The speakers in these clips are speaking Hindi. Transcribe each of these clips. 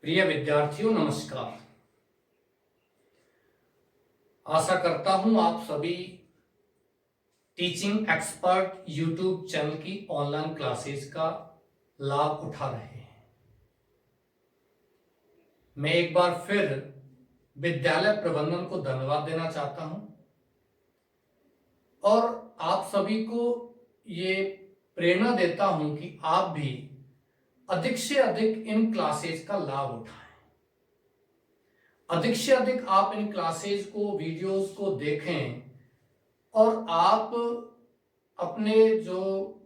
प्रिय विद्यार्थियों नमस्कार। आशा करता हूं आप सभी टीचिंग एक्सपर्ट यूट्यूब चैनल की ऑनलाइन क्लासेस का लाभ उठा रहे हैं। मैं एक बार फिर विद्यालय प्रबंधन को धन्यवाद देना चाहता हूं और आप सभी को ये प्रेरणा देता हूं कि आप भी अधिक से अधिक इन क्लासेस का लाभ उठाएं। अधिक से अधिक आप इन क्लासेस को, वीडियोस को देखें और आप अपने जो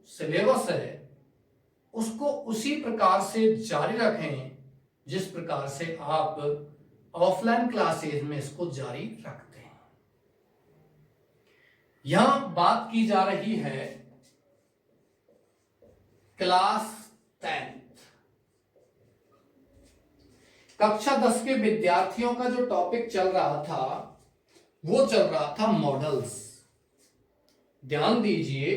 सिलेबस है उसको उसी प्रकार से जारी रखें जिस प्रकार से आप ऑफलाइन क्लासेस में इसको जारी रखते हैं। यहां बात की जा रही है क्लास 10 कक्षा 10 के विद्यार्थियों का जो टॉपिक चल रहा था वो चल रहा था मॉडल्स। ध्यान दीजिए,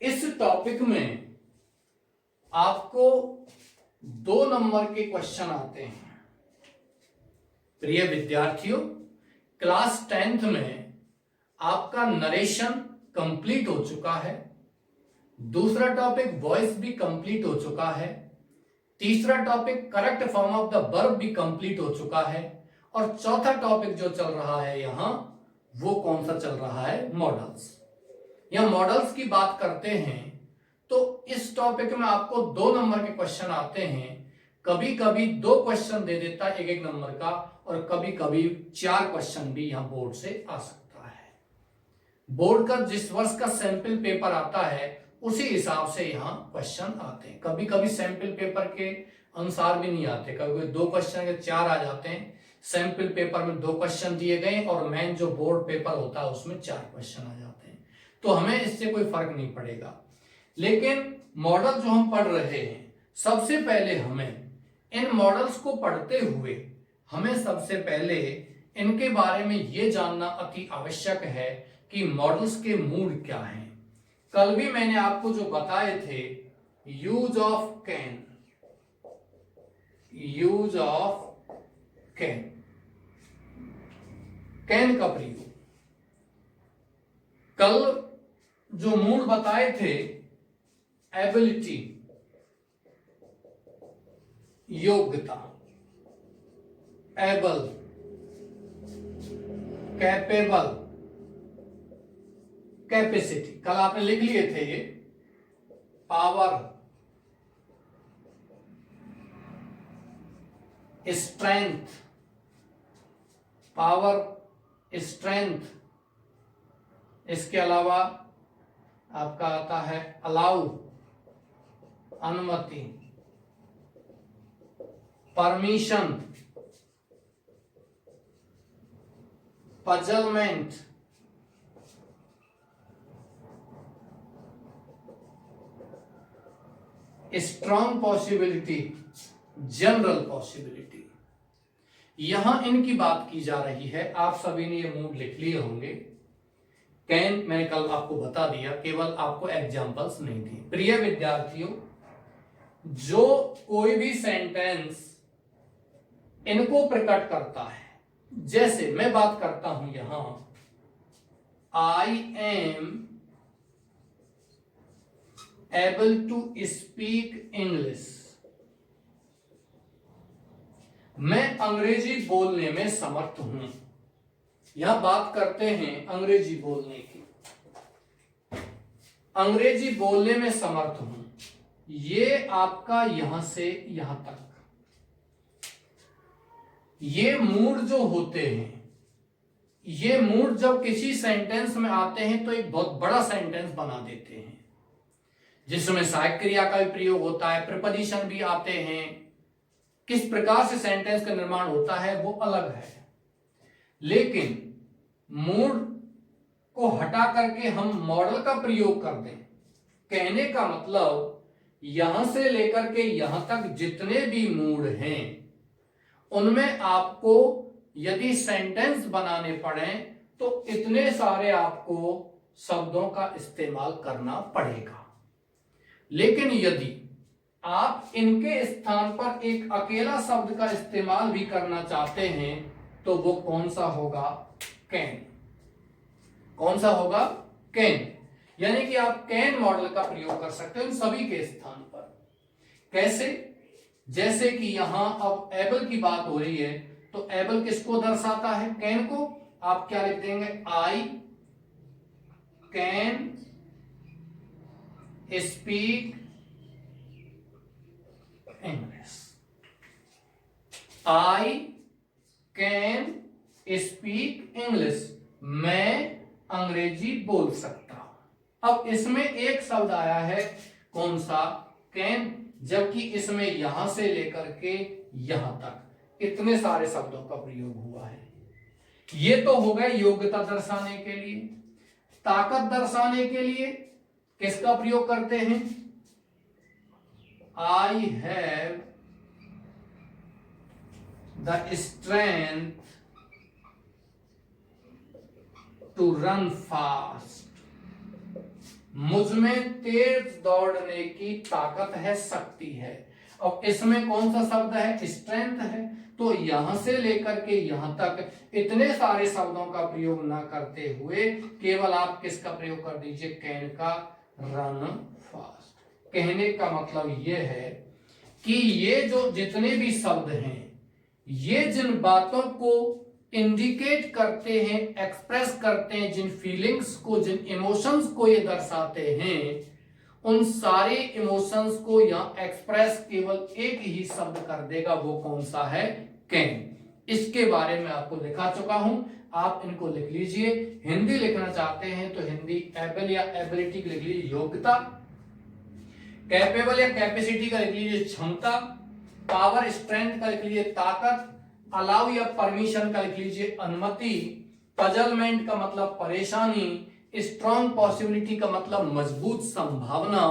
इस टॉपिक में आपको 2 नंबर के क्वेश्चन आते हैं। प्रिय विद्यार्थियों, क्लास 10th में आपका नरेशन कंप्लीट हो चुका है, दूसरा टॉपिक वॉइस भी कंप्लीट हो चुका है, तीसरा topic correct form of the verb भी कंप्लीट हो चुका है और चौथा टॉपिक जो चल रहा है यहां वो कौन सा चल रहा है? मॉडल्स। यहां मॉडल्स की बात करते हैं तो इस टॉपिक में आपको 2 नंबर के क्वेश्चन आते हैं। कभी कभी 2 क्वेश्चन दे देता है 1-1 नंबर का और कभी कभी 4 क्वेश्चन भी यहां बोर्ड से आ सकता है। बोर्ड का जिस वर्ष का सैंपल पेपर आता है उसी हिसाब से यहां क्वेश्चन आते हैं। कभी कभी सैंपल पेपर के अनुसार भी नहीं आते, कभी कभी 2 क्वेश्चन के 4 आ जाते हैं। सैंपल पेपर में 2 क्वेश्चन दिए गए और मेन जो बोर्ड पेपर होता है उसमें 4 क्वेश्चन आ जाते हैं, तो हमें इससे कोई फर्क नहीं पड़ेगा। लेकिन मॉडल जो हम पढ़ रहे हैं, सबसे पहले हमें इन मॉडल्स को पढ़ते हुए हमें सबसे पहले इनके बारे में यह जानना अति आवश्यक है कि मॉडल्स के मूड क्या हैं। कल भी मैंने आपको जो बताए थे, use of can, use of can, can का प्रयोग। कल जो मूड बताए थे, एबिलिटी योग्यता, एबल कैपेबल कैपेसिटी, कल आपने लिख लिए थे ये। पावर, स्ट्रेंथ, पावर स्ट्रेंथ, इसके अलावा आपका आता है अलाउ अनुमति, परमिशन, पजलमेंट, स्ट्रॉन्ग पॉसिबिलिटी, जनरल पॉसिबिलिटी। यहां इनकी बात की जा रही है। आप सभी ने ये मूड लिख लिए होंगे। कैन मैंने कल आपको बता दिया, केवल आपको एग्जांपल्स नहीं दिए। प्रिय विद्यार्थियों, जो कोई भी सेंटेंस इनको प्रकट करता है, जैसे मैं बात करता हूं यहां, I am able to speak English, मैं अंग्रेजी बोलने में समर्थ हूं। यहां बात करते हैं अंग्रेजी बोलने की। अंग्रेजी बोलने में समर्थ हूं, ये आपका यहां से यहां तक। ये मूड जो होते हैं, ये मूड जब किसी सेंटेंस में आते हैं तो एक बहुत बड़ा सेंटेंस बना देते हैं, जिसमें सहायक क्रिया का भी प्रयोग होता है, प्रीपोजिशन भी आते हैं। किस प्रकार से सेंटेंस का निर्माण होता है वो अलग है। लेकिन मूड को हटा करके हम मॉडल का प्रयोग कर दें, कहने का मतलब यहां से लेकर के यहां तक जितने भी मूड हैं उनमें आपको यदि सेंटेंस बनाने पड़े तो इतने सारे आपको शब्दों का इस्तेमाल करना पड़ेगा। लेकिन यदि आप इनके स्थान पर एक अकेला शब्द का इस्तेमाल भी करना चाहते हैं तो वो कौन सा होगा? कैन। कौन सा होगा? कैन। यानी कि आप कैन मॉडल का प्रयोग कर सकते हो इन सभी के स्थान पर। कैसे? जैसे कि यहां अब एबल की बात हो रही है तो एबल किसको दर्शाता है? कैन को। आप क्या लिख देंगे? I can speak English. I can speak English. मैं अंग्रेजी बोल सकता हूं। अब इसमें एक शब्द आया है, कौन सा? कैन। जबकि इसमें यहां से लेकर के यहां तक इतने सारे शब्दों का प्रयोग हुआ है। ये तो हो गए योग्यता दर्शाने के लिए। ताकत दर्शाने के लिए किसका प्रयोग करते हैं? I have the strength to run fast. मुझ में तेज दौड़ने की ताकत है, शक्ति है। अब इसमें कौन सा शब्द है? स्ट्रेंथ है। तो यहां से लेकर के यहां तक इतने सारे शब्दों का प्रयोग ना करते हुए केवल आप किसका प्रयोग कर दीजिए? कैन का, रन फास्ट। कहने का मतलब यह है कि ये जो जितने भी शब्द हैं, ये जिन बातों को इंडिकेट करते हैं, एक्सप्रेस करते हैं, जिन फीलिंग्स को, जिन इमोशंस को ये दर्शाते हैं, उन सारे इमोशंस को यहां एक्सप्रेस केवल एक ही शब्द कर देगा। वो कौन सा है? कैन। इसके बारे में आपको लिखा चुका हूं, आप इनको लिख लीजिए। हिंदी लिखना चाहते हैं तो हिंदी एबल या एबिलिटी लिख लीजिए, योग्यता। कैपेबल या कैपेसिटी का लिख लीजिए, क्षमता। पावर, स्ट्रेंथ का लिख लीजिए, ताकत। अलाउ या परमिशन का लिख लीजिए, अनुमति। पजलमेंट का मतलब परेशानी। स्ट्रॉन्ग पॉसिबिलिटी का मतलब मजबूत संभावना।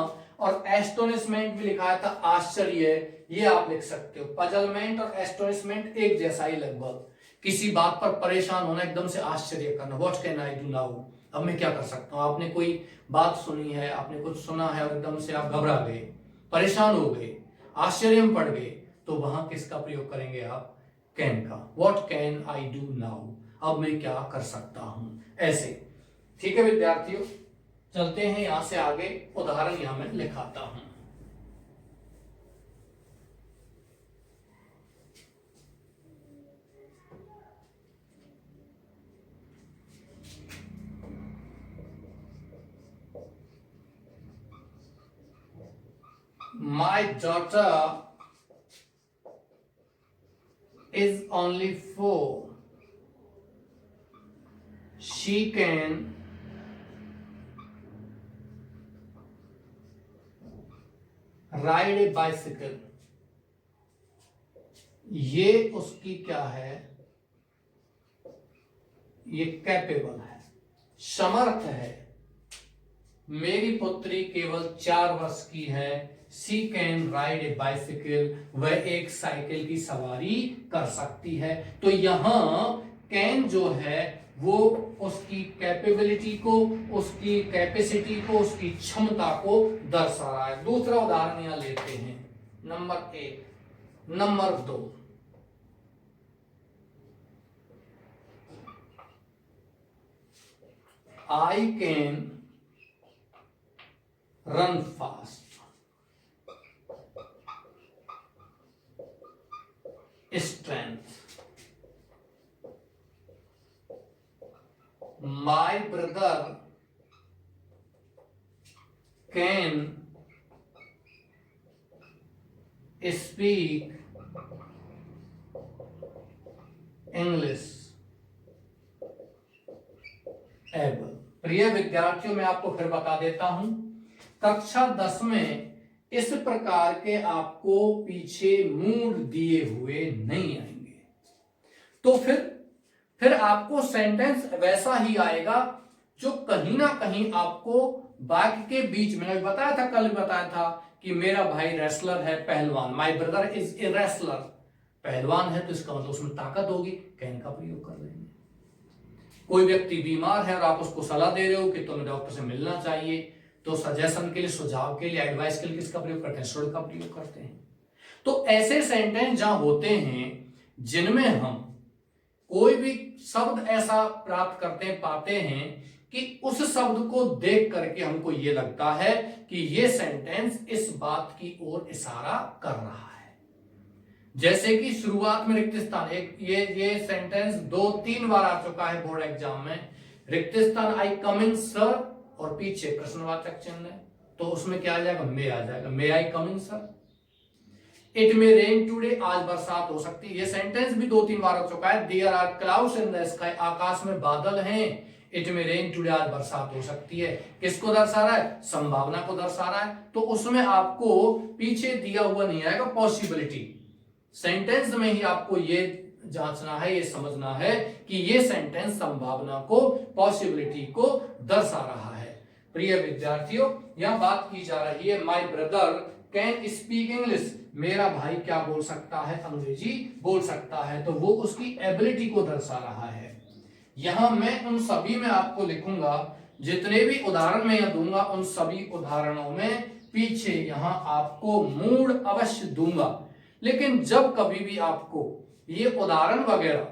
और एस्टोनिशमेंट भी लिखा था, आश्चर्य, ये आप लिख सकते हो। पजलमेंट और एस्टोनिशमेंट एक जैसा ही लगभग। किसी बात पर परेशान होना, एकदम से आश्चर्य करना, what can I do now, अब मैं क्या कर सकता हूं। आपने कोई बात सुनी है, आपने कुछ सुना है और एकदम से आप घबरा गए, परेशान हो गए, आश्चर्य में पड़ गए, तो वहां किसका प्रयोग करेंगे आप? कैन का। What can I do now, अब मैं क्या कर सकता हूं, ऐसे। ठीक है विद्यार्थियों, चलते हैं यहां से आगे। उदाहरण यहां मैं लिखाता हूं। My daughter is only 4. She can ride a bicycle. ये उसकी क्या है? ये कैपेबल है, समर्थ है। मेरी पुत्री केवल 4 वर्ष की है। सी कैन राइड ए बाइसिकल, वह एक साइकिल की सवारी कर सकती है। तो यहां कैन जो है वो उसकी कैपेबिलिटी को, उसकी कैपेसिटी को, उसकी क्षमता को दर्शा रहा है। दूसरा उदाहरण यहां लेते हैं, number 1। Number 2, I can run fast. Strength. My brother can speak English able। प्रिय विद्यार्थियों, मैं आपको फिर बता देता हूं, कक्षा 10 में इस प्रकार के आपको पीछे मूड दिए हुए नहीं आएंगे। तो फिर आपको सेंटेंस वैसा ही आएगा जो कहीं ना कहीं आपको वाक्य के बीच में, मैं बताया था, कल बताया था कि मेरा भाई रेसलर है, पहलवान। My brother is a wrestler, पहलवान है, तो इसका मतलब उसमें ताकत होगी, कैन का प्रयोग कर लेंगे। कोई व्यक्ति बीमार है और आप उसको सलाह दे रहे हो कि तुम्हें डॉक्टर से मिलना चाहिए, तो सजेशन के लिए, सुझाव के लिए, एडवाइस के लिए किसका प्रयोग करते हैं? शुड का प्रयोग करते हैं। तो ऐसे सेंटेंस जहां होते हैं जिनमें हम कोई भी शब्द ऐसा प्राप्त करते हैं, पाते हैं कि उस शब्द को देख करके हमको ये लगता है कि ये सेंटेंस इस बात की ओर इशारा कर रहा है। जैसे कि शुरुआत में रिक्त स्थान, एक ये सेंटेंस 2-3 बार आ चुका है बोर्ड एग्जाम में। रिक्त स्थान आई कम इन सर, और पीछे प्रश्नवाचक चिन्ह है, तो उसमें क्या आ जाएगा? मे आ जाएगा। May I come in sir. It may rain today, आज बरसात हो सकती है। ये सेंटेंस भी 2-3 बार आ चुका है। There are clouds in the sky, आकाश में बादल हैं। इट मे रेन टुडे, आज बरसात हो सकती है। किसको दर्शा रहा है? संभावना को दर्शा रहा है। तो उसमें आपको पीछे दिया हुआ नहीं आएगा पॉसिबिलिटी। सेंटेंस में ही आपको ये जांचना है, ये समझना है कि ये सेंटेंस संभावना को, पॉसिबिलिटी को दर्शा रहा है। प्रिय विद्यार्थियों, यह बात की जा रही है my brother can speak English, मेरा भाई क्या बोल सकता है? अंग्रेजी बोल सकता है। तो वो उसकी एबिलिटी को दर्शा रहा है। यहां मैं उन सभी में आपको लिखूंगा, जितने भी उदाहरण मैं यहां दूंगा उन सभी उदाहरणों में पीछे यहां आपको मूड अवश्य दूंगा। लेकिन जब कभी भी आपको ये उदाहरण वगैरह,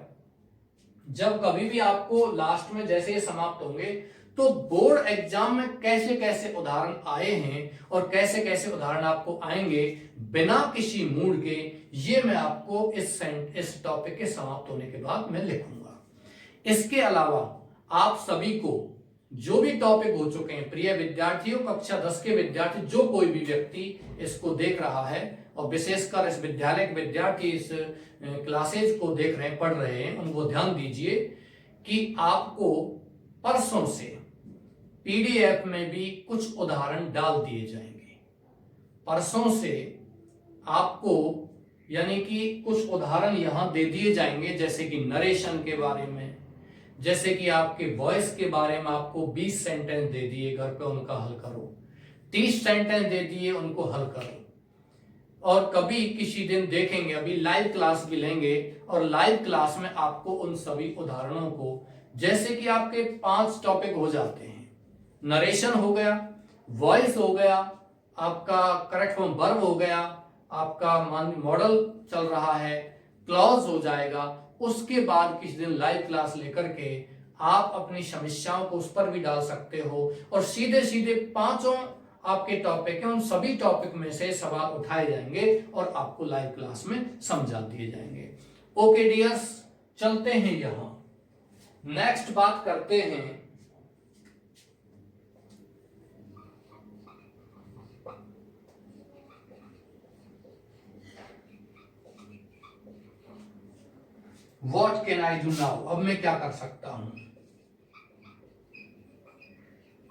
जब कभी भी आपको लास्ट में जैसे ये समाप्त होंगे, तो बोर्ड एग्जाम में कैसे कैसे उदाहरण आए हैं और कैसे कैसे उदाहरण आपको आएंगे बिना किसी मूड के, ये मैं आपको इस टॉपिक के समाप्त होने के बाद मैं लिखूंगा। इसके अलावा आप सभी को जो भी टॉपिक हो चुके हैं, प्रिय विद्यार्थियों, कक्षा 10 के विद्यार्थी, जो कोई भी व्यक्ति इसको देख रहा है और विशेषकर इस विद्यालय के विद्यार्थी इस क्लासेज को देख रहे हैं, पढ़ रहे हैं, उनको ध्यान दीजिए कि आपको परसों से पीडीएफ में भी कुछ उदाहरण डाल दिए जाएंगे। परसों से आपको यानी कि कुछ उदाहरण यहां दे दिए जाएंगे, जैसे कि नरेशन के बारे में, जैसे कि आपके वॉइस के बारे में आपको 20 सेंटेंस दे दिए, घर पे उनका हल करो। 30 सेंटेंस दे दिए, उनको हल करो। और कभी किसी दिन देखेंगे, अभी लाइव क्लास भी लेंगे और लाइव क्लास में आपको उन सभी उदाहरणों को, जैसे कि आपके 5 टॉपिक हो जाते हैं, नरेशन हो गया, वॉइस हो गया, आपका करेक्ट फॉर्म वर्ब हो गया, आपका मॉडल चल रहा है, क्लॉज हो जाएगा। उसके बाद किसी दिन लाइव क्लास लेकर के आप अपनी समस्याओं को उस पर भी डाल सकते हो और सीधे सीधे 5 आपके टॉपिक है, उन सभी टॉपिक में से सवाल उठाए जाएंगे और आपको लाइव क्लास में समझा दिए जाएंगे। ओके डियर्स, चलते हैं यहां नेक्स्ट बात करते हैं what can I do now, अब मैं क्या कर सकता हूं।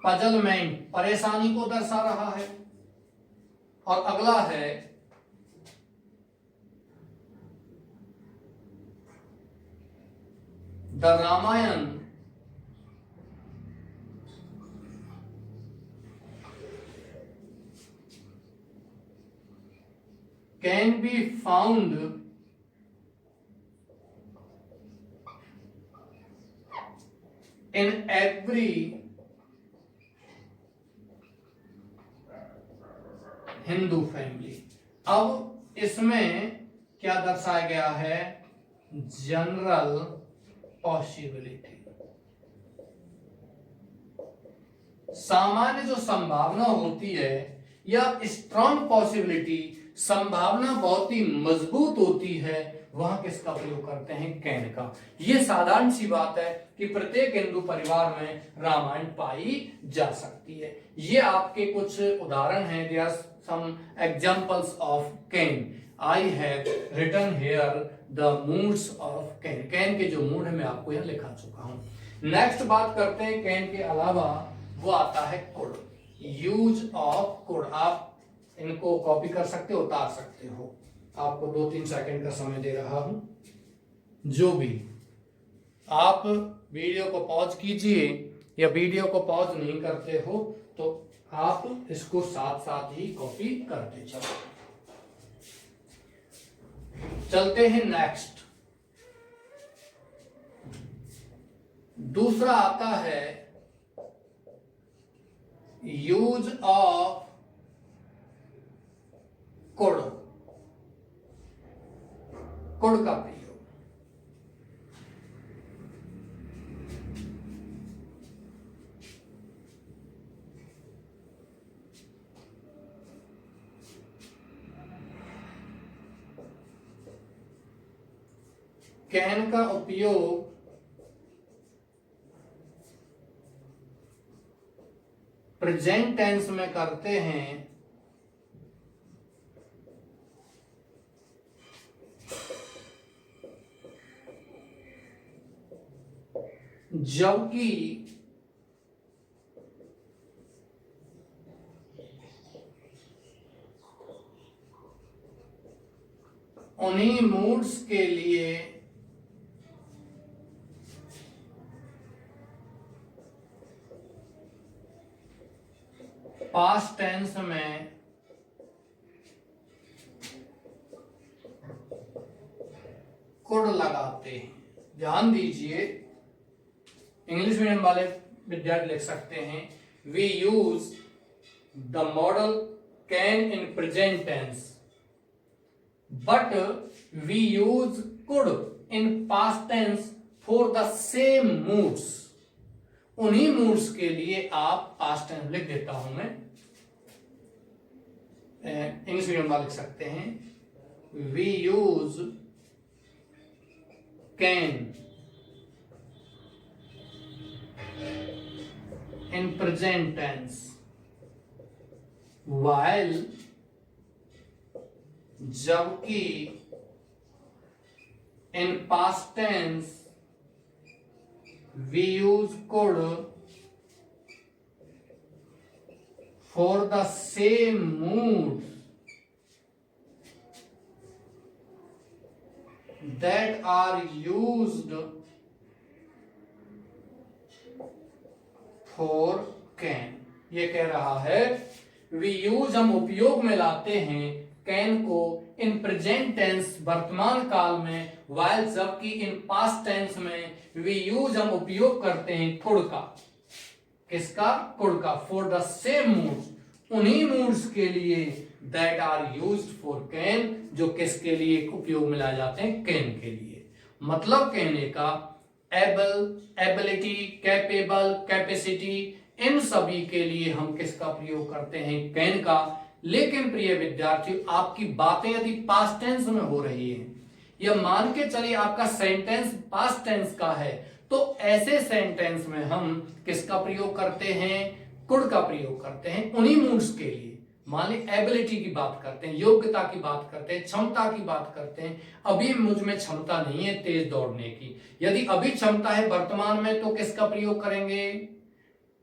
पजलमेंट, परेशानी को दर्शा रहा है। और अगला है the Ramayana can be found in every Hindu family. अब इसमें क्या दर्शाया गया है? जनरल पॉसिबिलिटी, सामान्य जो संभावना होती है या स्ट्रॉन्ग पॉसिबिलिटी, संभावना बहुत ही मजबूत होती है, वहां किसका प्रयोग करते हैं? कैन का। यह साधारण सी बात है कि प्रत्येक हिंदू परिवार में रामायण पाई जा सकती है। ये आपके कुछ उदाहरण हैं। There are some examples of can. I have written here the moods of can. Can के जो मूड है मैं आपको यहां लिखा चुका हूं। नेक्स्ट बात करते हैं कैन के अलावा, वो आता है कुड। यूज ऑफ कुड, आप इनको कॉपी कर सकते हो, उतार सकते हो। आपको 2-3 सेकंड का समय दे रहा हूं। जो भी आप वीडियो को पॉज कीजिए या वीडियो को पॉज नहीं करते हो तो आप इसको साथ साथ ही कॉपी करते चलो। चलते हैं नेक्स्ट। दूसरा आता है यूज ऑफ कुड, कुड का प्रयोग। कैन का उपयोग प्रेजेंट टेंस में करते हैं जबकि उन्हीं मूड्स के लिए पास्ट टेंस में कुड लगाते हैं। ध्यान दीजिए, इंग्लिश मीडियम वाले विद्यार्थी लिख सकते हैं we use the modal can in present tense but we use could in past tense for the same moods. उन्हीं मूड्स के लिए आप पास्ट टेंस लिख देता हूं मैं, इंग्लिश मीडियम वाले लिख सकते हैं we use can in present tense while जबकि in past tense we use could for the same moods that are used for can। ये कह रहा है वी यूज हम उपयोग में लाते हैं कैन को इन प्रेजेंट टेंस वर्तमान काल में, वाइल जबकि इन पास्ट टेंस में वी यूज हम उपयोग करते हैं कुड का। किसका? कुड का। फॉर द सेम मूड्स, उन्हीं मूड्स के लिए that are used for can, जो किसके लिए उपयोग में लाए जाते हैं? कैन के लिए। मतलब कहने का एबल, एबिलिटी, कैपेबल, कैपेसिटी, इन सभी के लिए हम किसका प्रयोग करते हैं? कैन का। लेकिन प्रिय विद्यार्थियों, आपकी बातें यदि पास्ट टेंस में हो रही है या मान के चलिए आपका सेंटेंस पास्ट टेंस का है, तो ऐसे सेंटेंस में हम किसका प्रयोग करते हैं? कुड का प्रयोग करते हैं उन्हीं मूड्स के लिए। मान ली एबिलिटी की बात करते हैं, योग्यता की बात करते हैं, क्षमता की बात करते हैं। अभी मुझ में क्षमता नहीं है तेज दौड़ने की, यदि अभी क्षमता है वर्तमान में, तो किसका प्रयोग करेंगे?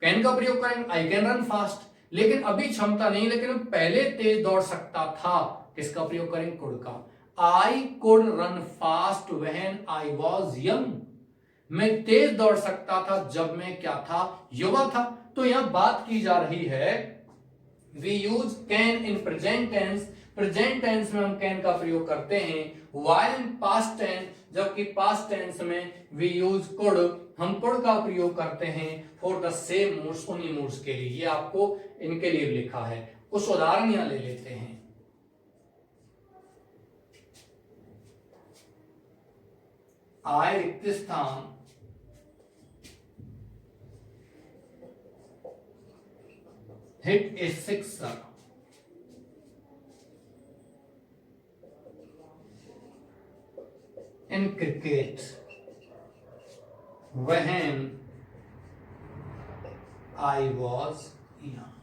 कैन का प्रयोग करेंगे। I can run fast. लेकिन अभी क्षमता नहीं, लेकिन मैं पहले तेज दौड़ सकता था, किसका प्रयोग करेंगे? कुड का। I could run fast when I was young. मैं तेज दौड़ सकता था जब मैं क्या था? युवा था। तो यहां बात की जा रही है we use can in present tense, present tense में हम कैन का प्रयोग करते हैं, while इन पास्ट टेंस, जबकि पास्ट टेंस में वी यूज कुड, हम कुड का प्रयोग करते हैं फॉर द सेम मूड्स, उन्हीं मूड्स के लिए। ये आपको इनके लिए लिखा है। कुछ उदाहरण यहां ले लेते हैं। आय रिक्त स्थान hit a sixer in cricket when I was young।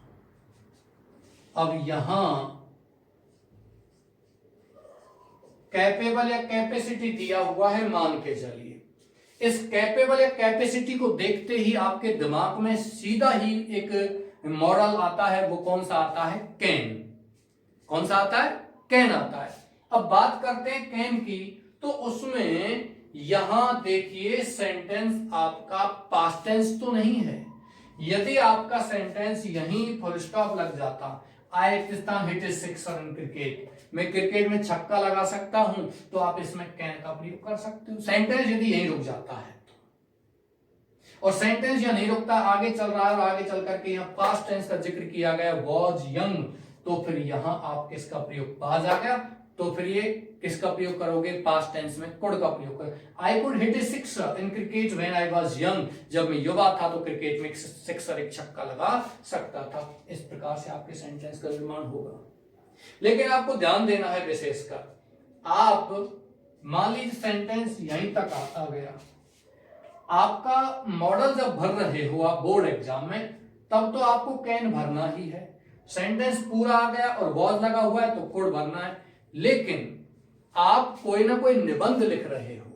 अब यहां कैपेबल या कैपेसिटी दिया हुआ है, मान के चलिए। इस कैपेबल या कैपेसिटी को देखते ही आपके दिमाग में सीधा ही एक मॉडल आता है। वो कौन सा आता है? कैन। कौन सा आता है? कैन आता है। अब बात करते हैं कैन की, तो उसमें यहां देखिए सेंटेंस आपका पास्ट टेंस तो नहीं है। यदि आपका सेंटेंस यहीं फुल स्टॉप लग जाता, I Pakistan hit sixer in cricket, मैं क्रिकेट में छक्का लगा सकता हूं, तो आप इसमें कैन का प्रयोग कर सकते हो। सेंटेंस यदि यहीं रुक जाता है और सेंटेंस यहां नहीं रुकता, आगे चल रहा है और आगे चल करके यहाँ पास्ट टेंस का जिक्र किया गया, वॉज यंग, तो फिर यहां आप किसका प्रयोग, वाज आ गया, तो फिर ये किसका प्रयोग करोगे, पास्ट टेंस में कुड का प्रयोग करोगे। I could hit A sixer in cricket when I was young, जब मैं युवा था तो क्रिकेट में सिक्सर, एक छक्का लगा सकता था। इस प्रकार से आपके सेंटेंस का निर्माण होगा। लेकिन आपको ध्यान देना है विशेषकर, आप मान लीजिए सेंटेंस यहीं तक आ गया, आपका मॉडल जब भर रहे हो आप बोर्ड एग्जाम में, तब तो आपको कैन भरना ही है। सेंटेंस पूरा आ गया और वॉज लगा हुआ है तो कुड भरना है। लेकिन आप कोई ना कोई निबंध लिख रहे हो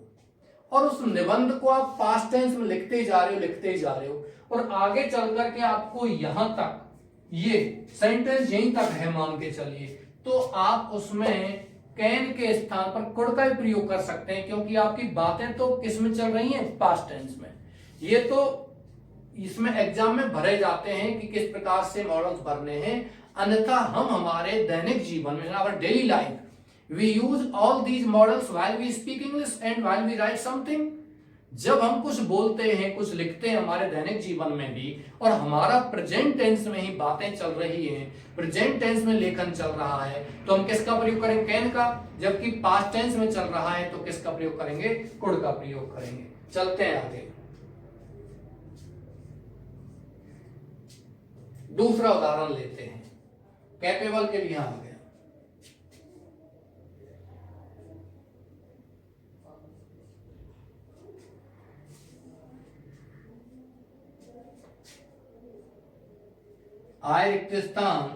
और उस निबंध को आप पास्ट टेंस में लिखते जा रहे हो, लिखते जा रहे हो, और आगे चल करके आपको यहां तक, ये सेंटेंस यहीं तक है मान के चलिए, तो आप उसमें कैन के स्थान पर कुड का भी प्रयोग कर सकते हैं, क्योंकि आपकी बातें तो किस में चल रही हैं, पास्ट टेंस में। ये तो इसमें एग्जाम में भरे जाते हैं कि किस प्रकार से मॉडल्स भरने हैं, अन्यथा हम हमारे दैनिक जीवन में, our daily life, we use all these modals while we speak English and while we write something. जब हम कुछ बोलते हैं, कुछ लिखते हैं हमारे दैनिक जीवन में भी, और हमारा प्रेजेंट टेंस में ही बातें चल रही हैं, प्रेजेंट टेंस में लेखन चल रहा है, तो हम किसका प्रयोग करेंगे, कैन का। जबकि पास्ट टेंस में चल रहा है तो किसका प्रयोग करेंगे, कुड का प्रयोग करेंगे। चलते हैं आगे, दूसरा उदाहरण लेते हैं। कैपेबल के लिए आ गया, I Rikhtistan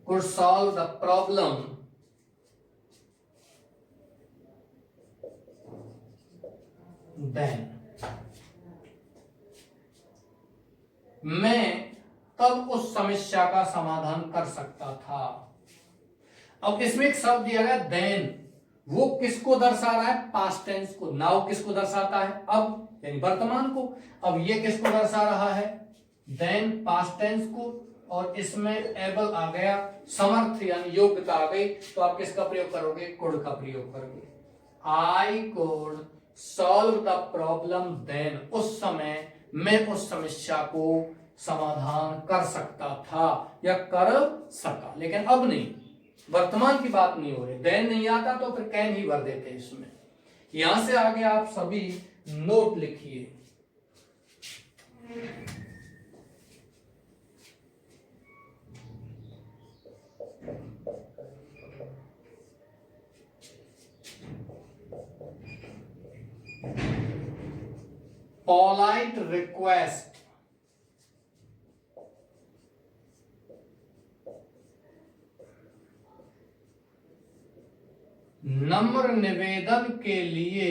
could solve the problem then, मैं तब उस समस्या का समाधान कर सकता था। अब इसमें एक शब्द दिया गया देन, वो किसको दर्शा रहा है, पास्ट टेंस को। नाउ किसको दर्शाता है, अब यानी वर्तमान को। अब ये किसको दर्शा रहा है, देन पास्ट टेंस को, और इसमें एबल आ गया, समर्थ यानी योग्यता आ गई, तो आप किसका प्रयोग करोगे, कुड का प्रयोग करोगे। I could solve the problem then, उस समय मैं उस समस्या को समाधान कर सकता था या कर सका, लेकिन अब नहीं, वर्तमान की बात नहीं हो रही। देन नहीं आता तो फिर कैन ही भर देते इसमें। यहां से आगे आप सभी नोट लिखिए। पोलाइट रिक्वेस्ट, नम्र निवेदन के लिए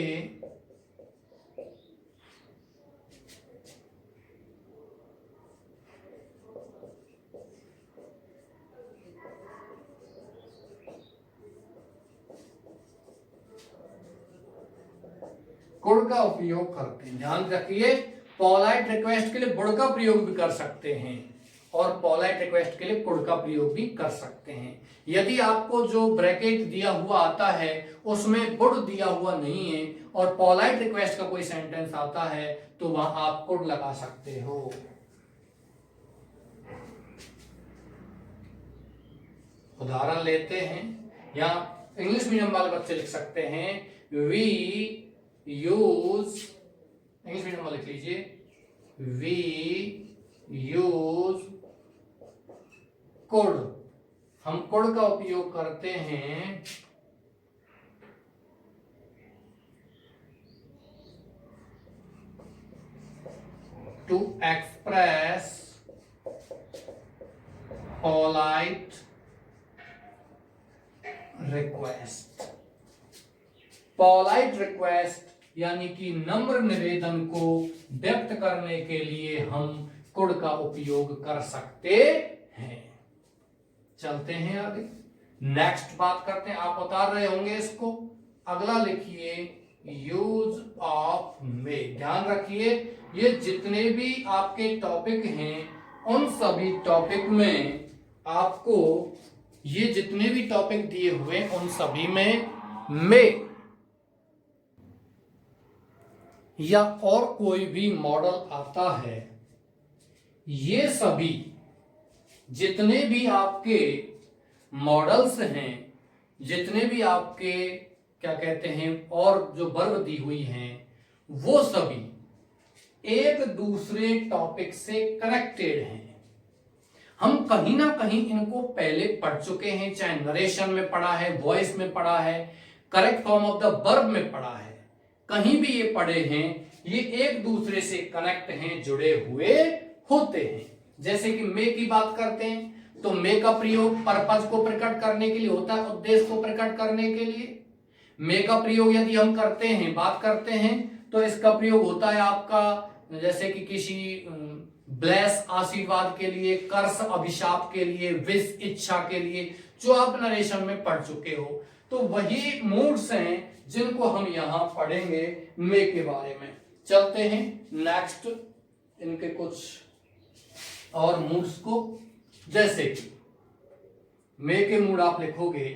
गुड़ का उपयोग करते हैं। ध्यान रखिए, पोलाइट रिक्वेस्ट के लिए गुड़ का प्रयोग भी कर सकते हैं और पोलाइट रिक्वेस्ट के लिए कुड का प्रयोग भी कर सकते हैं। यदि आपको जो ब्रैकेट दिया हुआ आता है उसमें गुड दिया हुआ नहीं है और पोलाइट रिक्वेस्ट का कोई सेंटेंस आता है तो वहां आप कुड लगा सकते हो। उदाहरण लेते हैं, यहाँ इंग्लिश मीडियम वाले बच्चे लिख सकते हैं, वी यूज, इंग्लिश मीडियम वाले लिख लीजिए, वी यूज कुड, हम कुड का उपयोग करते हैं to express polite request. Polite request यानी कि नम्र निवेदन को व्यक्त करने के लिए हम कुड का उपयोग कर सकते हैं। चलते हैं आगे, नेक्स्ट बात करते हैं। आप उतार रहे होंगे इसको, अगला लिखिए यूज ऑफ मे। ध्यान रखिए, ये जितने भी आपके टॉपिक हैं उन सभी टॉपिक में आपको ये जितने भी टॉपिक दिए हुए उन सभी में मे या और कोई भी मॉडल आता है, ये सभी जितने भी आपके मॉडल्स हैं, जितने भी आपके क्या कहते हैं और जो वर्ब दी हुई हैं, वो सभी एक दूसरे टॉपिक से कनेक्टेड हैं। हम कहीं ना कहीं इनको पहले पढ़ चुके हैं, चाहे नरेशन में पढ़ा है, वॉइस में पढ़ा है, correct form of the verb में पढ़ा है, कहीं भी ये पढ़े हैं, ये एक दूसरे से कनेक्ट हैं, जुड़े हुए होते हैं। जैसे कि मे की बात करते हैं तो मे का प्रयोग पर्पज को प्रकट करने के लिए होता है, उद्देश्य को प्रकट करने के लिए। मे का प्रयोग यदि हम करते हैं, बात करते हैं, तो इसका प्रयोग होता है आपका जैसे कि किसी ब्लेस आशीर्वाद के लिए, कर्स अभिशाप के लिए, विश इच्छा के लिए, जो आप नरेशन में पढ़ चुके हो। तो वही मूड्स हैं जिनको हम यहां पढ़ेंगे मे के बारे में। चलते हैं नेक्स्ट इनके कुछ और मूड्स को। जैसे कि मे के मूड आप लिखोगे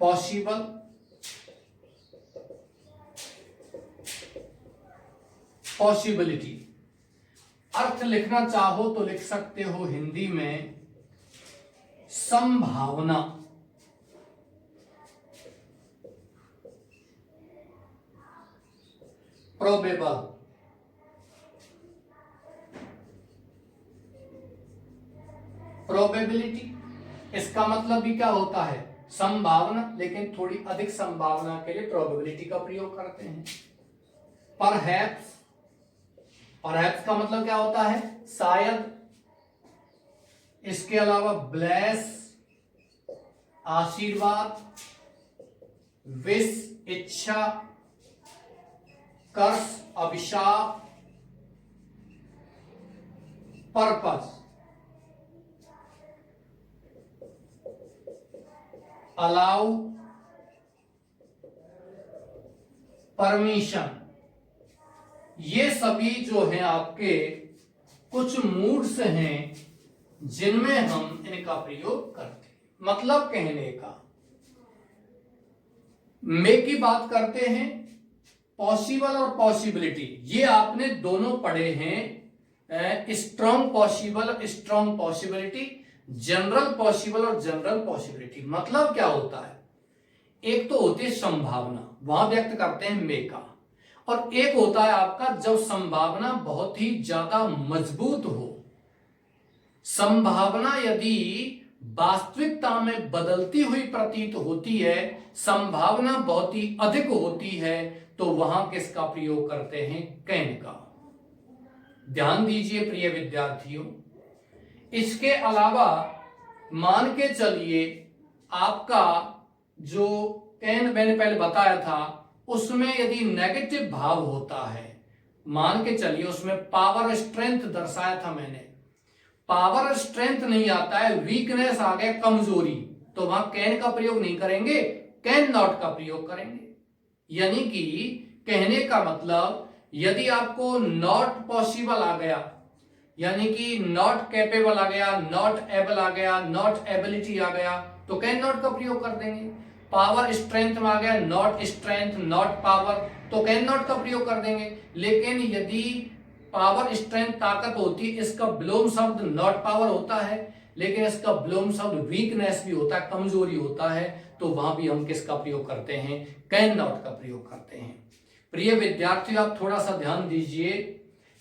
पॉसिबल, पॉसिबिलिटी। अर्थ लिखना चाहो तो लिख सकते हो हिंदी में संभावना, प्रोबेबल, प्रोबेबिलिटी। इसका मतलब भी क्या होता है, संभावना, लेकिन थोड़ी अधिक संभावना के लिए प्रोबेबिलिटी का प्रयोग करते हैं। परहैप्स, परहैप्स का मतलब क्या होता है, शायद। इसके अलावा ब्लेस आशीर्वाद, विश इच्छा, कर्स अभिशाप, पर्पस, अलाउ, परमिशन। ये सभी जो हैं आपके कुछ मूड्स हैं जिनमें हम इनका प्रयोग करते हैं। मतलब कहने का, मे की बात करते हैं, पॉसिबल और पॉसिबिलिटी ये आपने दोनों पढ़े हैं, strong possible, strong possibility, general possible और जनरल पॉसिबिलिटी। मतलब क्या होता है, एक तो होती है संभावना, वहां व्यक्त करते हैं मे का, और एक होता है आपका जब संभावना बहुत ही ज्यादा मजबूत हो। संभावना यदि वास्तविकता में बदलती हुई प्रतीत होती है, संभावना बहुत ही अधिक होती है, तो वहां किसका प्रयोग करते हैं, कैन का। ध्यान दीजिए प्रिय विद्यार्थियों। इसके अलावा मान के चलिए आपका जो कैन मैंने पहले बताया था, उसमें यदि नेगेटिव भाव होता है, मान के चलिए उसमें पावर स्ट्रेंथ दर्शाया था मैंने, पावर स्ट्रेंथ नहीं आता है, वीकनेस आ गया, कमजोरी, तो वहां कैन का प्रयोग नहीं करेंगे, कैन नॉट का प्रयोग करेंगे। यानी कि कहने का मतलब, यदि आपको नॉट पॉसिबल आ गया, यानी कि नॉट कैपेबल आ गया, नॉट एबल आ गया, नॉट एबिलिटी आ गया, तो कैन नॉट का प्रयोग कर देंगे। पावर स्ट्रेंथ में आ गया, नॉट स्ट्रेंथ, नॉट पावर, तो कैन नॉट का प्रयोग कर देंगे। लेकिन यदि पावर स्ट्रेंथ ताकत होती, इसका विलोम शब्द नॉट पावर होता है, लेकिन इसका विलोम शब्द वीकनेस भी होता है, कमजोरी होता है, तो वहां भी हम किसका प्रयोग करते हैं, कैन नॉट का प्रयोग करते हैं। प्रिय विद्यार्थियों आप थोड़ा सा ध्यान दीजिए।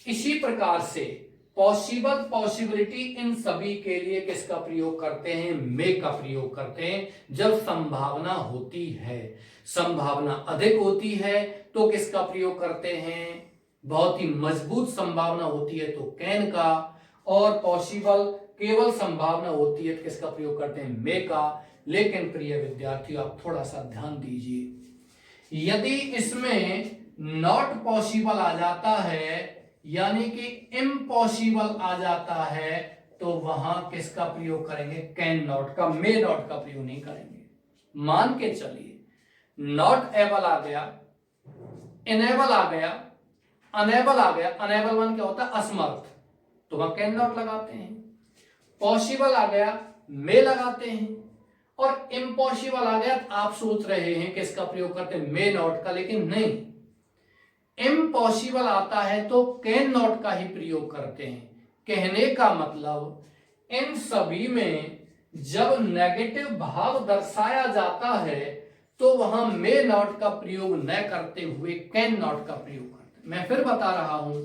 इसी प्रकार से पॉसिबल, पॉसिबिलिटी, इन सभी के लिए किसका प्रयोग करते हैं, मे का प्रयोग करते हैं। जब संभावना होती है, संभावना अधिक होती है, तो किसका प्रयोग करते हैं, बहुत ही मजबूत संभावना होती है तो कैन का, और पॉसिबल केवल संभावना होती है तो किसका प्रयोग करते हैं, मे का। लेकिन प्रिय विद्यार्थियों आप थोड़ा सा ध्यान दीजिए, यदि इसमें नॉट पॉसिबल आ जाता है, यानी कि इम्पॉसिबल आ जाता है, तो वहां किसका प्रयोग करेंगे, कैन नॉट का, मे नॉट का प्रयोग नहीं करेंगे। मान के चलिए नॉट एबल आ गया, इनेबल आ गया, अनेबल आ गया, अनेबल वन क्या होता है, असमर्थ, तो वहां कैन नॉट लगाते हैं। पॉसिबल आ गया मे लगाते हैं, और इम्पॉसिबल आ गया तो आप सोच रहे हैं कि इसका प्रयोग करते हैं मे नॉट का, लेकिन नहीं, इम्पॉसिबल आता है तो कैन नॉट का ही प्रयोग करते हैं। कहने का मतलब इन सभी में जब नेगेटिव भाव दर्शाया जाता है तो वहां मे नॉट का प्रयोग न करते हुए कैन नॉट का प्रयोग करते हैं। मैं फिर बता रहा हूं,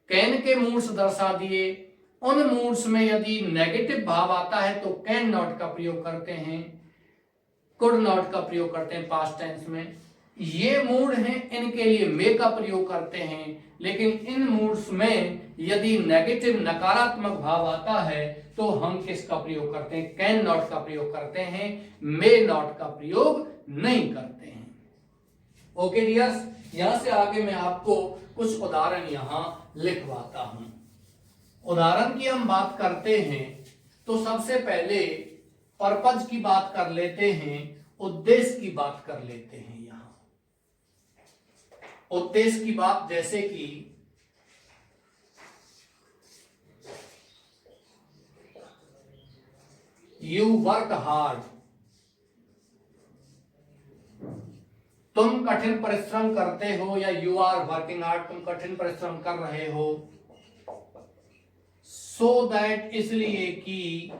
कैन के मूड्स दर्शा दिए, उन मूड्स में यदि नेगेटिव भाव आता है तो कैन नॉट का प्रयोग करते हैं, कुड नॉट का प्रयोग करते हैं पास्ट टेंस में। ये मूड हैं, इनके लिए मे का प्रयोग करते हैं, लेकिन इन मूड्स में यदि नेगेटिव नकारात्मक भाव आता है तो हम किसका प्रयोग करते हैं, कैन नॉट का प्रयोग करते हैं, मे नॉट का प्रयोग नहीं करते हैं। ओके डियर्स, यहां से आगे मैं आपको कुछ उदाहरण यहां लिखवाता हूं। उदाहरण की हम बात करते हैं तो सबसे पहले पर्पज की बात कर लेते हैं, उद्देश्य की बात कर लेते हैं। यहां उद्देश्य की बात, जैसे कि यू वर्क हार्ड, तुम कठिन परिश्रम करते हो, या यू आर वर्किंग हार्ड, तुम कठिन परिश्रम कर रहे हो। सो दैट, इसलिए कि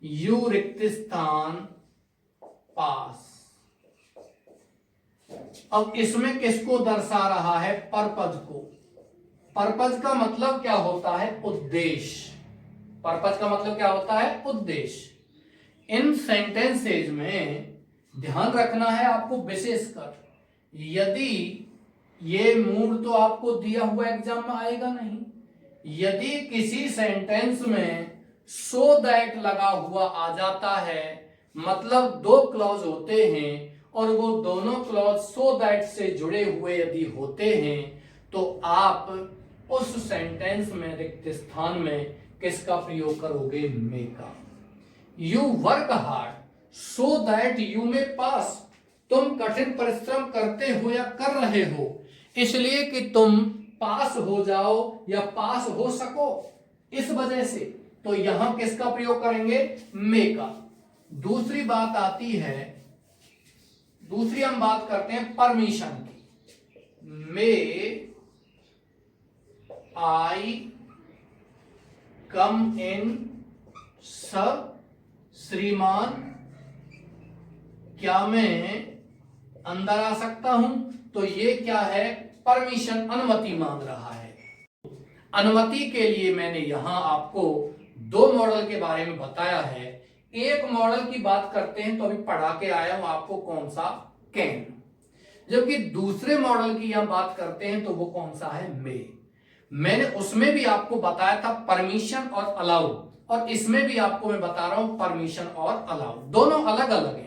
यू रिक्त स्थान पास। अब इसमें किसको दर्शा रहा है, पर्पज को। पर्पज का मतलब क्या होता है, उद्देश्य। पर्पज का मतलब क्या होता है, उद्देश्य। इन सेंटेंसेज में ध्यान रखना है आपको विशेषकर, यदि ये मूड तो आपको दिया हुआ एग्जाम में आएगा नहीं, यदि किसी सेंटेंस में सो दैट लगा हुआ आ जाता है, मतलब दो क्लॉज होते हैं और वो दोनों क्लॉज सो दैट से जुड़े हुए यदि होते हैं तो आप उस सेंटेंस में रिक्त स्थान में किसका प्रयोग करोगे, मे का। You work hard so that you may pass, तुम कठिन परिश्रम करते हो या कर रहे हो इसलिए कि तुम पास हो जाओ या पास हो सको, इस वजह से। तो यहां किसका प्रयोग करेंगे, मे का। दूसरी बात आती है, दूसरी हम बात करते हैं परमिशन की। मे आई कम इन, सब श्रीमान, क्या मैं अंदर आ सकता हूं। तो ये क्या है, परमिशन, अनुमति मांग रहा है। अनुमति के लिए मैंने यहां आपको दो मॉडल के बारे में बताया है। एक मॉडल की बात करते हैं तो अभी पढ़ा के आया हूं आपको, कौन सा, कैन। जबकि दूसरे मॉडल की यहां बात करते हैं तो वो कौन सा है, मे। मैंने उसमें भी आपको बताया था परमिशन और अलाउ, और इसमें भी आपको मैं बता रहा हूं परमिशन और अलाउ, दोनों अलग अलग हैं।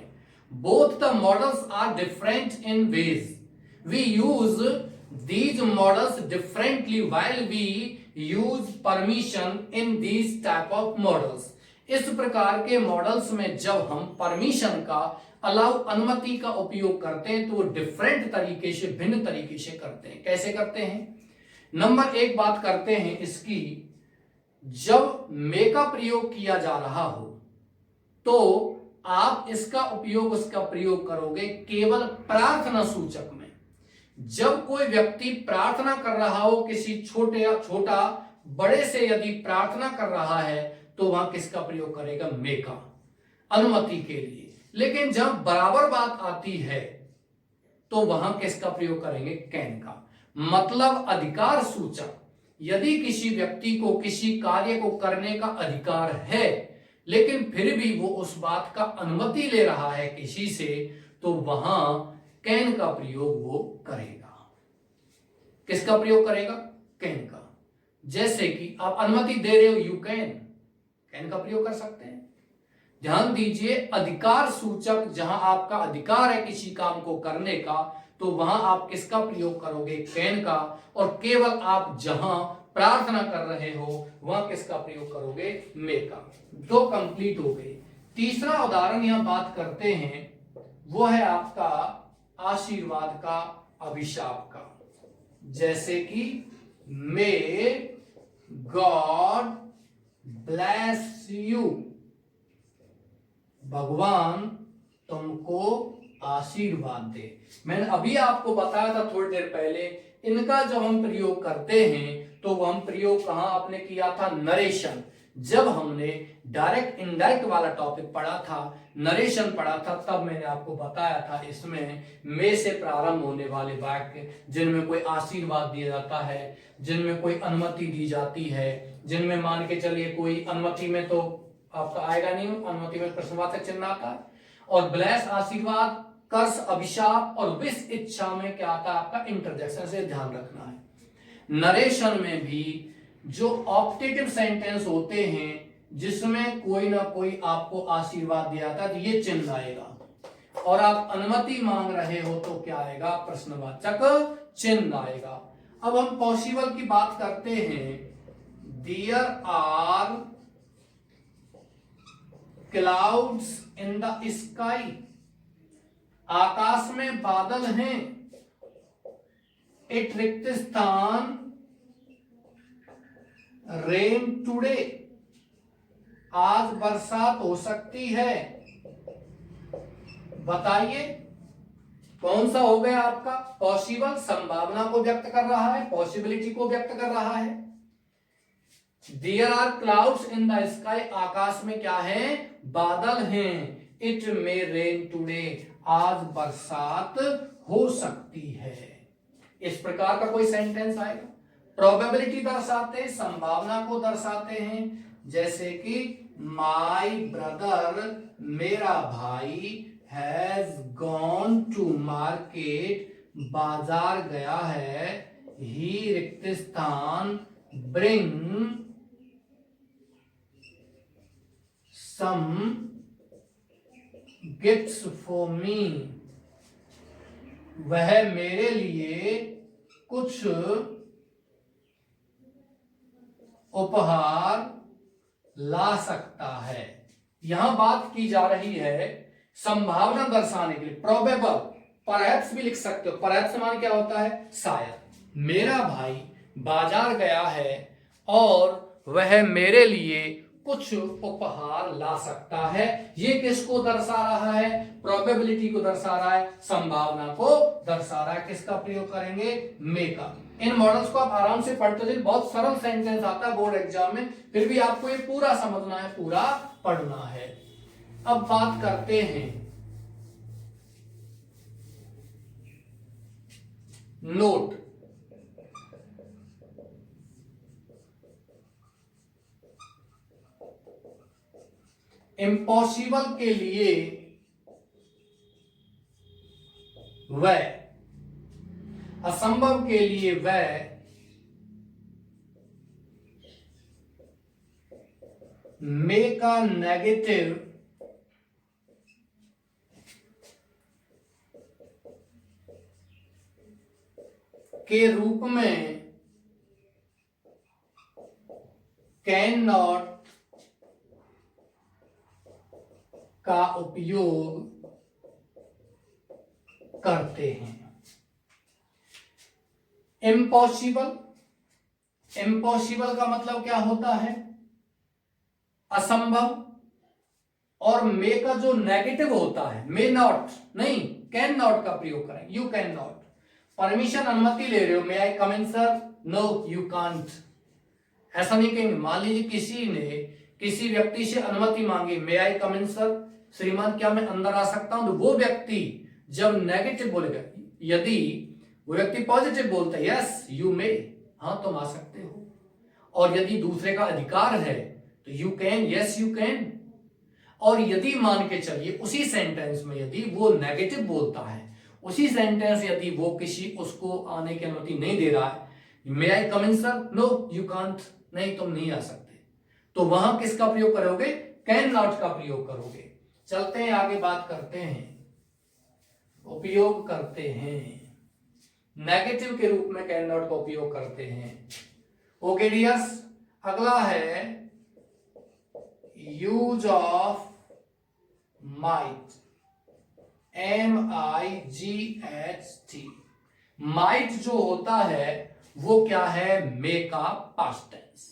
Both the modals are different in ways, we use these models differently while we use permission in these type of models। इस प्रकार के मॉडल्स में जब हम परमिशन का, अलाउ, अनुमति का उपयोग करते हैं तो वो डिफरेंट तरीके से, भिन्न तरीके से करते हैं। कैसे करते हैं, नंबर एक बात करते हैं इसकी, जब मे का प्रयोग किया जा रहा हो तो आप इसका उपयोग, उसका प्रयोग करोगे केवल प्रार्थना सूचक में। जब कोई व्यक्ति प्रार्थना कर रहा हो, किसी छोटा बड़े से यदि प्रार्थना कर रहा है तो वहां किसका प्रयोग करेगा, मे का, अनुमति के लिए। लेकिन जब बराबर बात आती है तो वहां किसका प्रयोग करेंगे, कैन का। मतलब अधिकार सूचक, यदि किसी व्यक्ति को किसी कार्य को करने का अधिकार है लेकिन फिर भी वो उस बात का अनुमति ले रहा है किसी से, तो वहां कैन का प्रयोग वो करेगा। किसका प्रयोग करेगा, कैन का। जैसे कि आप अनुमति दे रहे हो, यू कैन का प्रयोग कर सकते हैं। ध्यान दीजिए, अधिकार सूचक, जहां आपका अधिकार है किसी काम को करने का तो वहां आप किसका प्रयोग करोगे, कैन का। और केवल आप जहां प्रार्थना कर रहे हो वहां किसका प्रयोग करोगे, मे का। दो कंप्लीट हो गए। तीसरा उदाहरण यहां बात करते हैं, वो है आपका आशीर्वाद का, अभिशाप का। जैसे कि मे गॉड ब्लेस यू, भगवान तुमको आशीर्वाद दे। मैंने अभी आपको बताया था थोड़ी देर पहले, इनका जब हम प्रयोग करते हैं तो वो हम प्रयोग कहां आपने किया था, नरेशन। जब हमने डायरेक्ट इनडायरेक्ट वाला टॉपिक पढ़ा था, नरेशन पढ़ा था, तब मैंने आपको बताया था इसमें में से प्रारंभ होने वाले वाक्य जिनमें कोई आशीर्वाद दिया जाता है, जिनमें कोई अनुमति दी जाती है, जिनमें मान के चलिए कोई अनुमति में तो आपका आएगा नहीं, अनुमति में प्रश्नवाचक चिन्ह आता है, और ब्लेस आशीर्वाद, कर्स अभिशाप, और विश इच्छा में क्या आता है आपका इंटरजेक्शन, से ध्यान रखना है। नरेशन में भी जो ऑप्टेटिव सेंटेंस होते हैं जिसमें कोई ना कोई आपको आशीर्वाद दिया था, तो ये चिन्ह आएगा, और आप अनुमति मांग रहे हो तो क्या आएगा, प्रश्नवाचक चिन्ह आएगा। अब हम पॉसिबल की बात करते हैं। There are clouds in the sky, आकाश में बादल हैं। एक रिक्त स्थान, रेन टुडे, आज बरसात हो सकती है। बताइए कौन सा हो गया आपका पॉसिबल, संभावना को व्यक्त कर रहा है, पॉसिबिलिटी को व्यक्त कर रहा है। There are clouds in the sky, आकाश में क्या है, बादल हैं। इट मे रेन टुडे, आज बरसात हो सकती है। इस प्रकार का कोई सेंटेंस आएगा। प्रोबेबिलिटी दर्शाते, संभावना को दर्शाते हैं, जैसे कि माई ब्रदर, मेरा भाई, हैज गॉन टू मार्केट, बाजार गया है। ही रिक्त स्थान, bring some gifts for me, वह मेरे लिए कुछ उपहार ला सकता है। यहां बात की जा रही है संभावना दर्शाने के लिए, प्रोबेबल, परहैप्स भी लिख सकते हो। परहैप्स मान क्या होता है, शायद। मेरा भाई बाजार गया है और वह मेरे लिए कुछ उपहार ला सकता है। ये किसको दर्शा रहा है, प्रोबेबिलिटी को दर्शा रहा है, संभावना को दर्शा रहा है। किसका प्रयोग करेंगे, मे का। इन मॉडल्स को आप आराम से पढ़ते जाइए, बहुत सरल सेंटेंस आता है बोर्ड एग्जाम में, फिर भी आपको ये पूरा समझना है, पूरा पढ़ना है। अब बात करते हैं नोट। इम्पॉसिबल के लिए वह, असंभव के लिए वह, मे का नेगेटिव के रूप में कैन नॉट का उपयोग करते हैं। इम्पॉसिबल, इम्पॉसिबल का मतलब क्या होता है, असंभव, और मे का जो नेगेटिव होता है, मे नॉट नहीं, कैन नॉट का प्रयोग करें, यू कैन नॉट। परमिशन, अनुमति ले रहे हो, मे I come in sir, no you can't, ऐसा नहीं कहेंगे। मान लीजिए किसी ने किसी व्यक्ति से अनुमति मांगी, मे आई कम इन सर, श्रीमान क्या मैं अंदर आ सकता हूं, तो वो व्यक्ति जब नेगेटिव बोलेगा, यदि वो व्यक्ति पॉजिटिव बोलता है, यस यू मे, हाँ तुम आ सकते हो, और यदि दूसरे का अधिकार है तो you can, yes you can. और यदि मान के चलिए उसी सेंटेंस में यदि वो नेगेटिव बोलता है, उसी सेंटेंस यदि वो किसी उसको आने की अनुमति नहीं दे रहा है, मे I come in sir, no you can't, नहीं तुम नहीं आ सकते, तो वहां किसका प्रयोग करोगे, कैन नॉट का प्रयोग करोगे। चलते हैं आगे, बात करते हैं, उपयोग करते हैं, नेगेटिव के रूप में कैन नॉट का उपयोग करते हैं। ओके डियर्स, अगला है use of might, MIGHT। Might जो होता है वो क्या है, मे का past tense.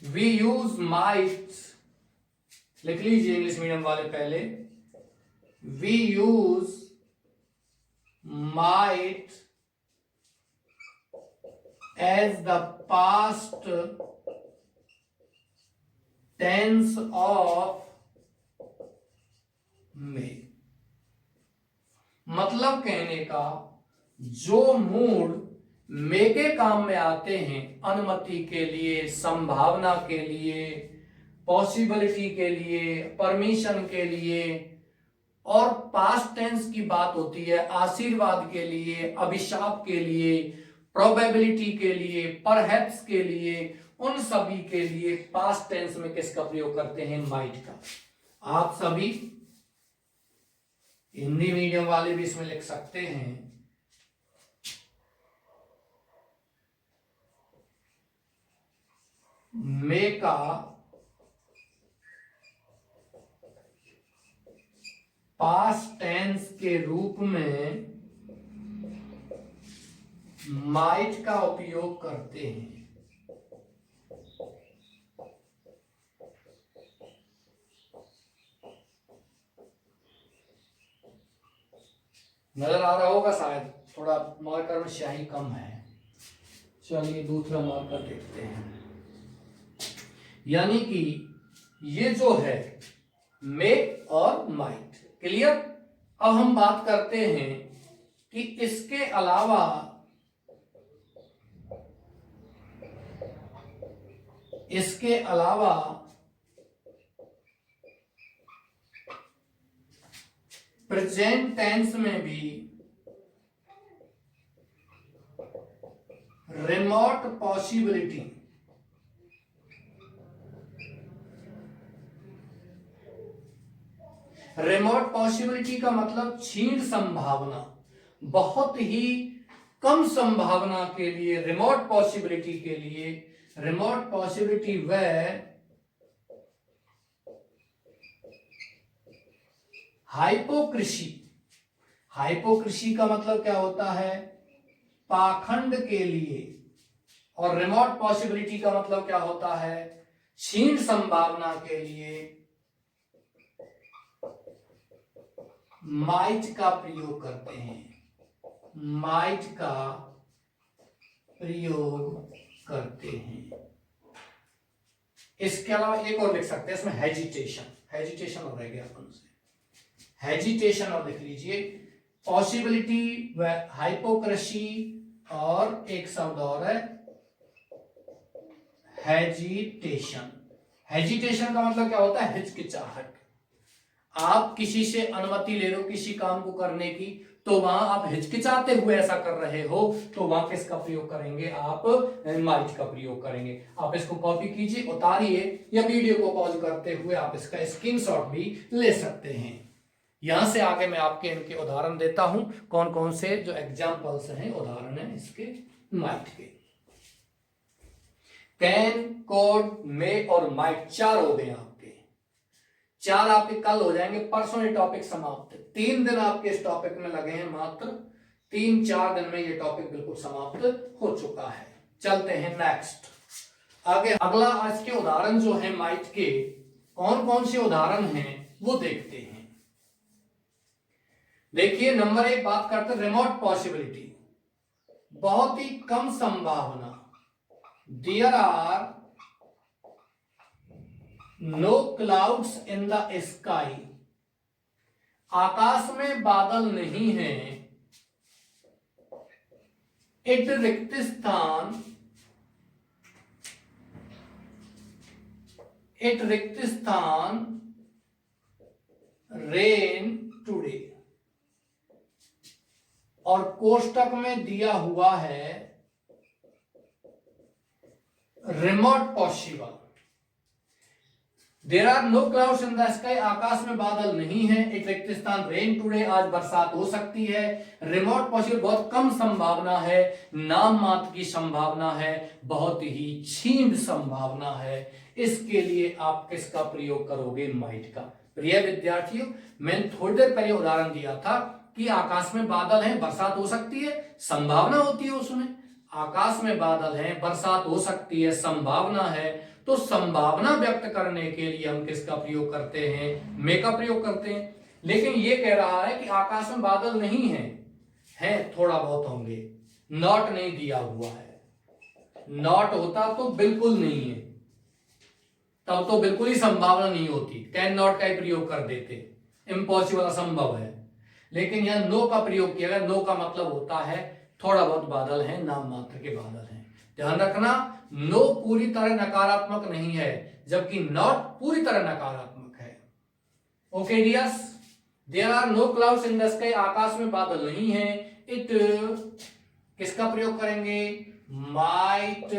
We use might, लिख लीजिए इंग्लिश मीडियम वाले पहले, we use might as the past tense of may. मतलब कहने का जो मूड मे के काम में आते हैं, अनुमति के लिए, संभावना के लिए, पॉसिबिलिटी के लिए, परमिशन के लिए, और पास्ट टेंस की बात होती है आशीर्वाद के लिए, अभिशाप के लिए, प्रोबेबिलिटी के लिए, परहैप्स के लिए, उन सभी के लिए पास्ट टेंस में किसका प्रयोग करते हैं? माइट का। आप सभी हिंदी मीडियम वाले भी इसमें लिख सकते हैं, मे का पास्ट टेंस के रूप में माइट का उपयोग करते हैं। नजर आ रहा होगा शायद, थोड़ा मार्कर में स्याही कम है। चलिए दूसरा मार्कर देखते हैं। यानी कि ये जो है मे और माइट, क्लियर। अब हम बात करते हैं कि इसके अलावा प्रेजेंट टेंस में भी रिमोट पॉसिबिलिटी, रिमोट पॉसिबिलिटी का मतलब क्षीण संभावना, बहुत ही कम संभावना के लिए, रिमोट पॉसिबिलिटी के लिए, रिमोट पॉसिबिलिटी वे हाइपोक्रेसी। हाइपोक्रेसी का मतलब क्या होता है? पाखंड के लिए। और रिमोट पॉसिबिलिटी का मतलब क्या होता है? क्षीण संभावना के लिए माइट का प्रयोग करते हैं, माइट का प्रयोग करते हैं। इसके अलावा एक और लिख सकते हैं इसमें, हेजिटेशन। हेजिटेशन और रह गया अपन से, हेजिटेशन और लिख लीजिए, पॉसिबिलिटी व हाइपोक्रेसी, और एक शब्द और है हेजिटेशन। हेजिटेशन का मतलब क्या होता है? हिचकिचाहट। आप किसी से अनुमति ले रहे हो किसी काम को करने की, तो वहां आप हिचकिचाते हुए ऐसा कर रहे हो, तो वहां किसका प्रयोग करेंगे? आप माइट का प्रयोग करेंगे। आप इसको कॉपी कीजिए, उतारिए, या वीडियो को पॉज करते हुए आप इसका स्क्रीनशॉट भी ले सकते हैं। यहां से आगे मैं आपके इनके उदाहरण देता हूं, कौन कौन से जो एग्जाम्पल्स हैं, उदाहरण है इसके माइट के। कैन, कोड, मे और माइट, चार हो गए आपके। चार आपके कल हो जाएंगे, परसों ये टॉपिक समाप्त। 3 दिन आपके इस टॉपिक में लगे हैं, मात्र 3-4 दिन में ये टॉपिक बिल्कुल समाप्त हो चुका है। चलते हैं नेक्स्ट आगे। अगला आज के उदाहरण जो है माइट के, कौन कौन से उदाहरण हैं वो देखते हैं। देखिए नंबर 1 बात करते हैं रिमोट पॉसिबिलिटी, बहुत ही कम संभावना। There are no clouds in the sky, आकाश में बादल नहीं है। इट रिक्त स्थान, इट रिक्त स्थान रेन टुडे, और कोष्टक में दिया हुआ है remote possible. There are no clouds in the sky, आकाश में बादल नहीं है। इट रिक्त स्थान रेन टुडे, आज बरसात हो सकती है। रिमोट पॉसिबल, बहुत कम संभावना है, नाम मात्र की संभावना है, बहुत ही क्षीण संभावना है। इसके लिए आप किसका प्रयोग करोगे? माइट का। प्रिय विद्यार्थियों, मैंने थोड़ी देर पहले उदाहरण दिया था कि आकाश में बादल है, बरसात हो सकती है, संभावना होती है उसमें। आकाश में बादल है, बरसात हो सकती है, संभावना है, तो संभावना व्यक्त करने के लिए हम किसका प्रयोग करते हैं? मे का प्रयोग करते हैं। लेकिन ये कह रहा है कि आकाश में बादल नहीं है थोड़ा बहुत होंगे, नॉट नहीं दिया हुआ है। नॉट होता तो बिल्कुल नहीं है, तब तो बिल्कुल ही संभावना नहीं होती, कैन नॉट का ही प्रयोग कर देते, इम्पॉसिबल, असंभव है। लेकिन यहां नो का प्रयोग किया गया। नो का मतलब होता है थोड़ा बहुत बादल है, नाम मात्र के बादल हैं। ध्यान रखना, नो पूरी तरह नकारात्मक नहीं है, जबकि नॉट पूरी तरह नकारात्मक है। Okay dears, there are no clouds in the sky, आकाश में बादल नहीं है। इट किसका प्रयोग करेंगे? माइट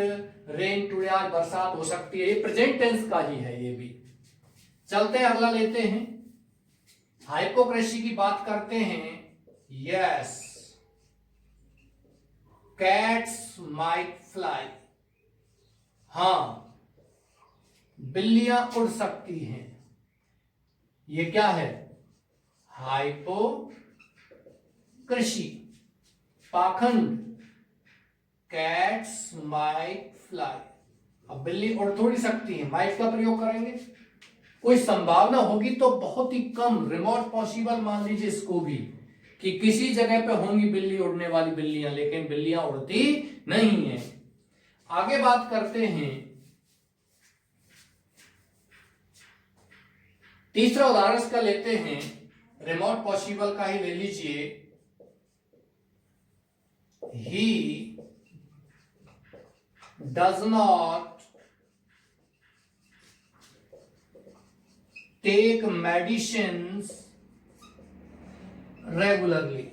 रेन टुडे, आज बरसात हो सकती है। ये प्रेजेंट टेंस का ही है ये भी। चलते हैं, अगला लेते हैं। हाइपोक्रेसी की बात करते हैं। यस, कैट्स माइट फ्लाई, हां बिल्लियां उड़ सकती हैं। ये क्या है? हाइपोक्रेसी, पाखंड। कैट्स माइट फ्लाई, अब बिल्ली उड़ थोड़ी सकती है, माइट का प्रयोग करेंगे। कोई संभावना होगी तो बहुत ही कम, रिमोट पॉसिबल मान लीजिए इसको भी, कि किसी जगह पे होंगी बिल्ली उड़ने वाली बिल्लियां, लेकिन बिल्लियां उड़ती नहीं है। आगे बात करते हैं। तीसरा उदाहरण इसका लेते हैं, रिमोट पॉसिबल का ही ले लीजिए। ही does not take medicines regularly,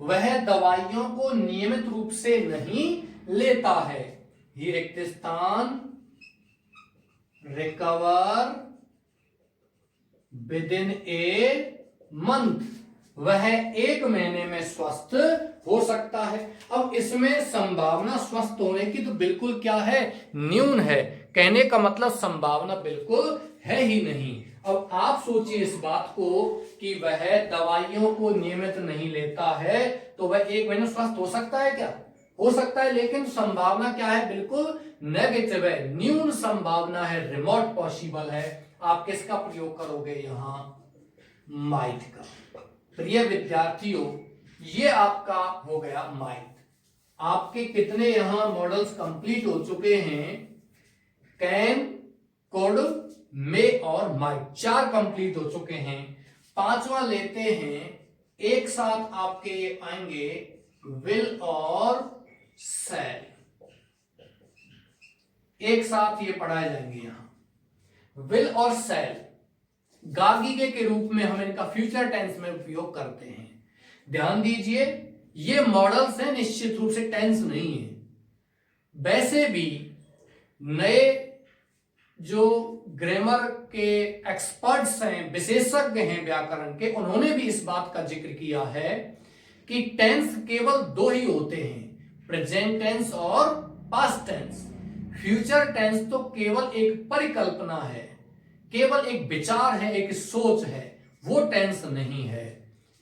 वह दवाइयों को नियमित रूप से नहीं लेता है। ही रिक्त स्थान recover with in a month, वह 1 महीने में स्वस्थ हो सकता है। अब इसमें संभावना स्वस्थ होने की तो बिल्कुल क्या है? न्यून है। कहने का मतलब संभावना बिल्कुल है ही नहीं। अब आप सोचिए इस बात को कि वह दवाइयों को नियमित नहीं लेता है, तो वह 1 महीने स्वस्थ हो सकता है क्या? हो सकता है, लेकिन संभावना क्या है? बिल्कुल नेगेटिव है, न्यून संभावना है, रिमोट पॉसिबल है। आप किसका प्रयोग करोगे यहां? माइट का। प्रिय विद्यार्थियों, ये आपका हो गया माइट। आपके कितने यहां मॉडल्स कंप्लीट हो चुके हैं? कैन, कुड, मे और माइट, 4 कंप्लीट हो चुके हैं। 5वां लेते हैं, एक साथ आपके ये आएंगे विल और सेल, एक साथ ये पढ़ाए जाएंगे। यहां विल और सेल गार्गिके के रूप में हम इनका फ्यूचर टेंस में उपयोग करते हैं। ध्यान दीजिए, ये मॉडल्स हैं, निश्चित रूप से टेंस नहीं है। वैसे भी नए जो ग्रामर के एक्सपर्ट्स हैं, विशेषज्ञ हैं व्याकरण के, उन्होंने भी इस बात का जिक्र किया है कि टेंस केवल 2 ही होते हैं, प्रेजेंट टेंस और पास्ट टेंस। फ्यूचर टेंस तो केवल एक परिकल्पना है, केवल एक विचार है, एक सोच है, वो टेंस नहीं है।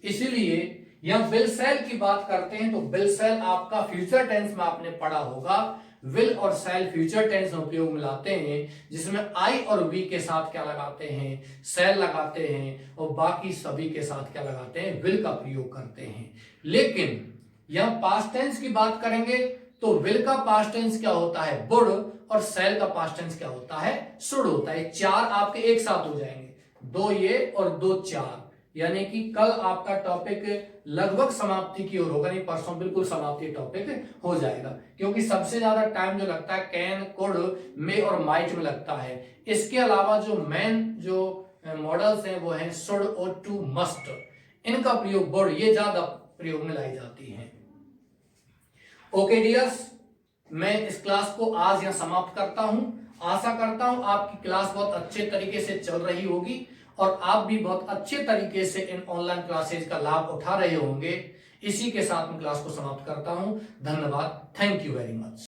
इसीलिए यहां विल सेल की बात करते हैं तो विल सेल आपका फ्यूचर टेंस में आपने पढ़ा होगा। विल और सेल फ्यूचर टेंस में उपयोग में लाते हैं, जिसमें आई और वी के साथ क्या लगाते हैं? सेल लगाते हैं, और बाकी सभी के साथ क्या लगाते हैं? विल का प्रयोग करते हैं। लेकिन यहां पास्ट टेंस की बात करेंगे तो विल का पास्ट टेंस क्या होता है? वुड, और सेल का पास्ट टेंस क्या होता है? शुड होता है। 4 आपके एक साथ हो जाएंगे, 2 ये और 2 4, यानी कि कल आपका टॉपिक लगभग समाप्ति की ओर होगा, नहीं परसों बिल्कुल समाप्ति टॉपिक हो जाएगा, क्योंकि सबसे ज्यादा टाइम जो लगता है कैन, कुड, मे और माइट में लगता है। इसके अलावा जो मेन जो मॉडल्स हैं वो हैं शुड और टू, मस्ट, इनका प्रयोग वुड, ये ज्यादा प्रयोग में लाई जाती हैं। ओके डियर्स, मैं इस क्लास को आज यहां समाप्त करता हूं। आशा करता हूं आपकी क्लास बहुत अच्छे तरीके से चल रही होगी और आप भी बहुत अच्छे तरीके से इन ऑनलाइन क्लासेज का लाभ उठा रहे होंगे। इसी के साथ मैं क्लास को समाप्त करता हूं। धन्यवाद, थैंक यू वेरी मच।